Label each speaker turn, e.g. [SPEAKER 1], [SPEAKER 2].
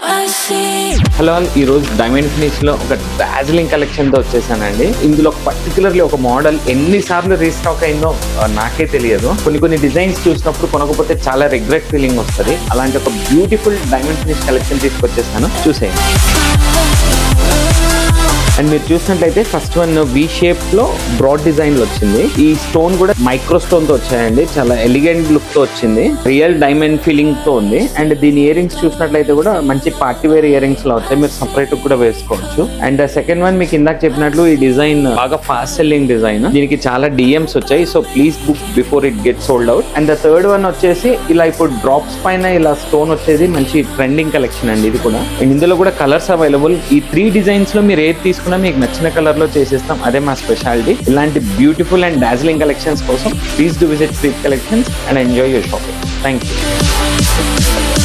[SPEAKER 1] Hello, ఈ రోజు diamond finish లో ఒక డార్జిలింగ్ కలెక్షన్ తో వచ్చేసానండి. ఇందులో పర్టికులర్లీ ఒక మోడల్ ఎన్నిసార్లు రీస్టాక్ అయిందో నాకే తెలియదు. కొన్ని డిజైన్స్ చూసినప్పుడు కొనకపోతే చాలా రిగ్రెట్ ఫీలింగ్ వస్తుంది. అలాంటి ఒక బ్యూటిఫుల్ డైమండ్ ఫినిష్ కలెక్షన్ తీసుకొచ్చేసాను, చూసేయండి. అండ్ మీరు చూసినట్లయితే ఫస్ట్ వన్ వి షేప్ లో బ్రాడ్ డిజైన్ లో వచ్చింది. ఈ స్టోన్ కూడా మైక్రో స్టోన్ తో వచ్చాయండి. చాలా ఎలిగెంట్ లుక్ తో వచ్చింది. రియల్ డైమండ్ ఫీలింగ్ తో ఉంది. అండ్ దీని ఇయర్ రింగ్స్ చూసినట్లయితే కూడా మంచి పార్టీ వేర్ ఇయర్ రింగ్స్ లో వచ్చాయి. మీరు సపరేట్ కూడా వేసుకోవచ్చు. అండ్ సెకండ్ వన్ మీకు ఇందాక చెప్పినట్లు ఈ డిజైన్ బాగా ఫాస్ట్ సెల్లింగ్ డిజైన్. దీనికి చాలా డిఎమ్స్ వచ్చాయి. So please book before it get sold out. And third one వచ్చేసి ఇలా ఇప్పుడు డ్రాప్స్ పైన ఇలా స్టోన్ వచ్చేది మంచి ట్రెండింగ్ కలెక్షన్ అండి ఇది కూడా. అండ్ ఇందులో కూడా కలర్స్ అవైలబుల్. ఈ 3 డిజైన్స్ లో మీరు ఏది తీసుకున్నా మీకు నచ్చిన కలర్ లో చేసేస్తాం. అదే మా స్పెషాలిటీ. ఇలాంటి బ్యూటిఫుల్ అండ్ డార్జిలింగ్ కలెక్షన్స్ కోసం please do visit street collections and enjoy your shopping. Thank you.